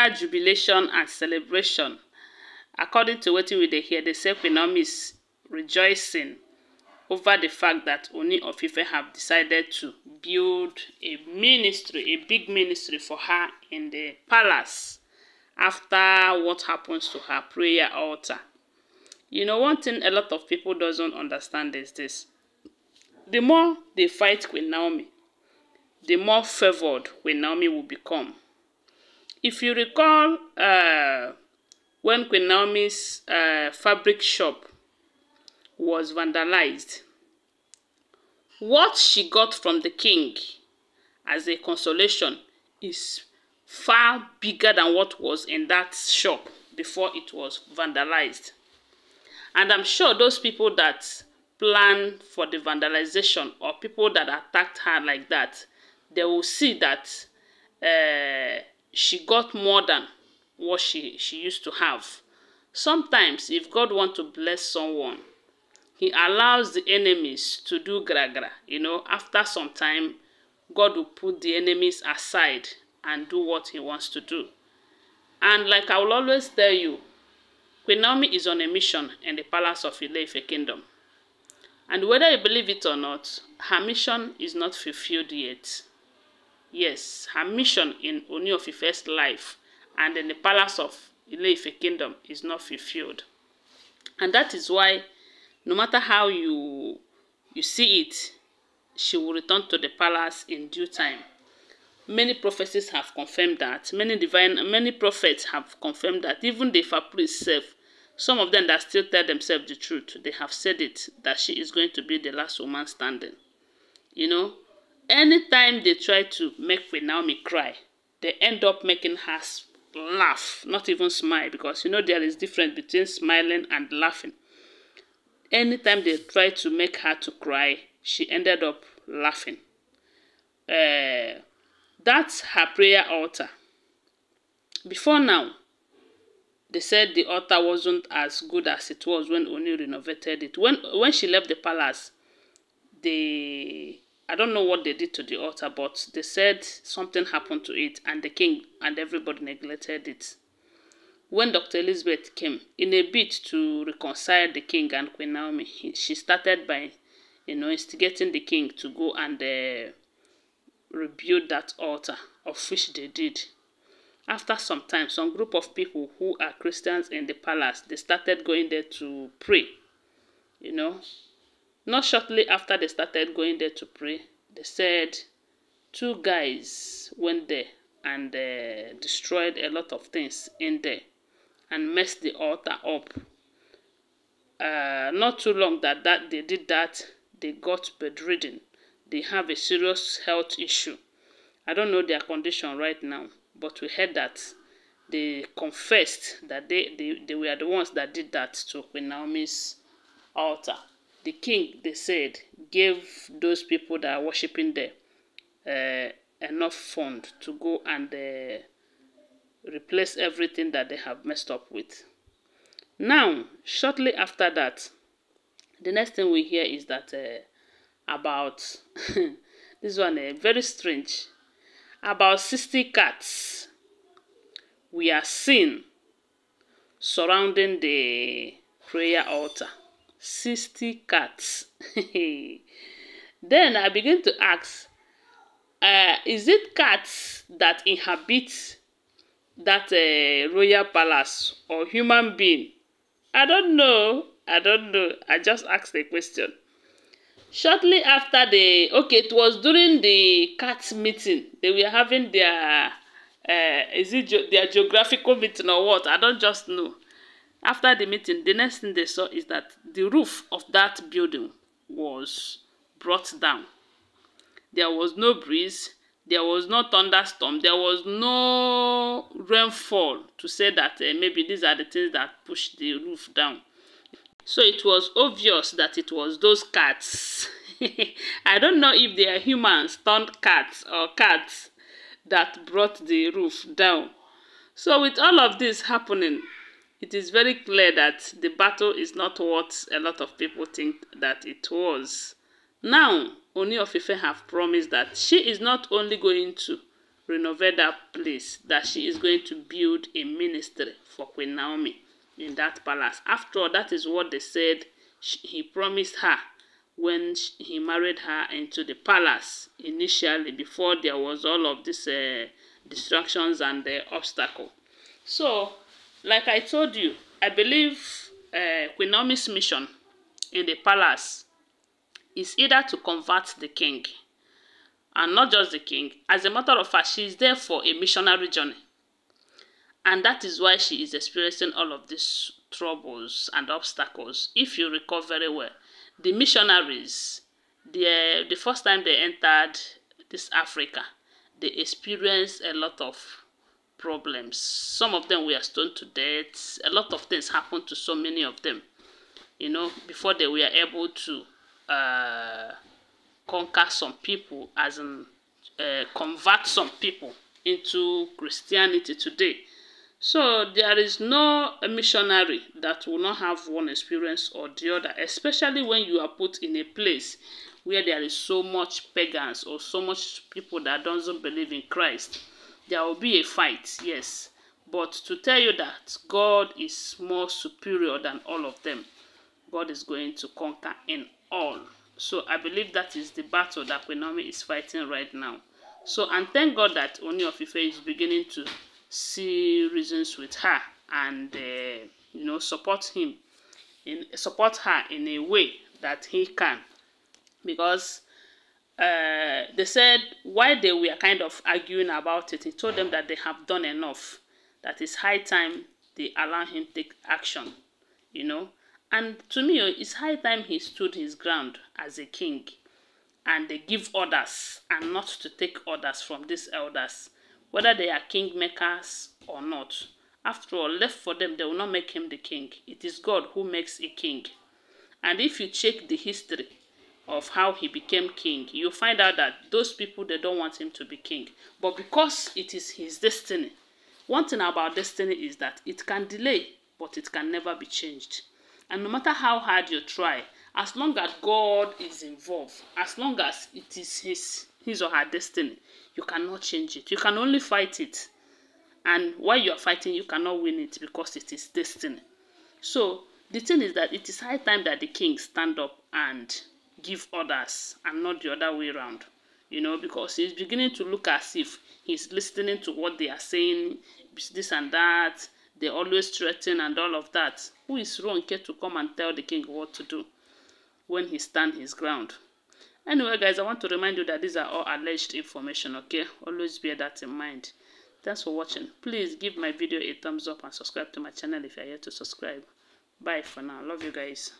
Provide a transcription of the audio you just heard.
Jubilation and celebration. According to what we dey hear, they say Queen Naomi is rejoicing over the fact that Ooni of Ife have decided to build a ministry, a big ministry for her in the palace after what happens to her prayer altar. You know, one thing a lot of people doesn't understand is this. The more they fight Queen Naomi, the more favored Queen Naomi will become. If you recall, when Queen Naomi's fabric shop was vandalized, what she got from the king as a consolation is far bigger than what was in that shop before it was vandalized. And I'm sure those people that planned for the vandalization or people that attacked her like that, they will see that she got more than what she used to have. Sometimes, if God wants to bless someone, He allows the enemies to do gra-gra. You know, after some time, God will put the enemies aside and do what He wants to do. And like I will always tell you, Queen Naomi is on a mission in the palace of Ile Ife kingdom. And whether you believe it or not, her mission is not fulfilled yet. Yes, her mission in Ooni of Ife's life and in the palace of Ile Ife kingdom is not fulfilled. And that is why, no matter how you see it, she will return to the palace in due time. Many prophecies have confirmed that. Many prophets have confirmed that. Even the Ifa priests self, some of them that still tell themselves the truth, they have said it, that she is going to be the last woman standing. You know, anytime they try to make Queen Naomi cry, they end up making her laugh, not even smile, because you know there is difference between smiling and laughing. Anytime they try to make her to cry, she ended up laughing. That's her prayer altar. Before now, they said the altar wasn't as good as it was when Ooni renovated it. When she left the palace, I don't know what they did to the altar, but they said something happened to it and the king and everybody neglected it. When Dr. Elizabeth came, in a bid to reconcile the king and Queen Naomi, she started by, instigating the king to go and rebuild that altar, of which they did. After some time, some group of people who are Christians in the palace, they started going there to pray. You know, not shortly after they started going there to pray, they said 2 guys went there and destroyed a lot of things in there and messed the altar up. Not too long that they did that, they got bedridden. They have a serious health issue. I don't know their condition right now, but we heard that they confessed that they were the ones that did that to Queen Naomi's altar. The king, they said, gave those people that are worshipping there enough fund to go and replace everything that they have messed up with. Now, shortly after that, the next thing we hear is that about this one very strange. About 60 cats we are seen surrounding the prayer altar. 60 cats. Then I begin to ask, is it cats that inhabit that royal palace or human being? I don't know. I just asked the question. Shortly after it was during the cat meeting. They were having their, their geographical meeting or what? I don't just know. After the meeting, the next thing they saw is that the roof of that building was brought down. There was no breeze. There was no thunderstorm. There was no rainfall to say that maybe these are the things that pushed the roof down. So it was obvious that it was those cats. I don't know if they are humans turned cats or cats that brought the roof down. So with all of this happening, it is very clear that the battle is not what a lot of people think that it was. Now, Ooni of Ife have promised that she is not only going to renovate that place, that she is going to build a ministry for Queen Naomi in that palace. After all, that is what they said he promised her when he married her into the palace initially, before there was all of these distractions and obstacle. So, like I told you, I believe Queen Naomi's mission in the palace is either to convert the king, and not just the king. As a matter of fact, she is there for a missionary journey. And that is why she is experiencing all of these troubles and obstacles. If you recall very well, the missionaries, the first time they entered this Africa, they experienced a lot of problems. Some of them were stoned to death. A lot of things happened to so many of them, you know, before they were able to conquer some people, as in convert some people into Christianity today. So there is no missionary that will not have one experience or the other, especially when you are put in a place where there is so much pagans or so much people that doesn't believe in Christ. There will be a fight, yes. But to tell you that God is more superior than all of them, God is going to conquer in all. So I believe that is the battle that Queen Naomi is fighting right now. So, and thank God that Ooni of Ife is beginning to see reasons with her and you know, support her in a way that he can, because they said while they were kind of arguing about it, he told them that they have done enough, that it's high time they allow him take action, you know. And to me, it's high time he stood his ground as a king and they give orders and not to take orders from these elders, whether they are kingmakers or not. After all, left for them, they will not make him the king. It is God who makes a king. And if you check the history of how he became king, you find out that those people, they don't want him to be king. But because it is his destiny, one thing about destiny is that it can delay, but it can never be changed. And no matter how hard you try, as long as God is involved, as long as it is his or her destiny, you cannot change it. You can only fight it. And while you are fighting, you cannot win it because it is destiny. So the thing is that it is high time that the king stand up and give orders and not the other way around. You know, because he's beginning to look as if he's listening to what they are saying, this and that. They always threaten and all of that. Who is wrong here to come and tell the king what to do when he stands his ground? Anyway, guys, I want to remind you that these are all alleged information, okay? Always bear that in mind. Thanks for watching. Please give my video a thumbs up and subscribe to my channel if you're yet to subscribe. Bye for now. Love you guys.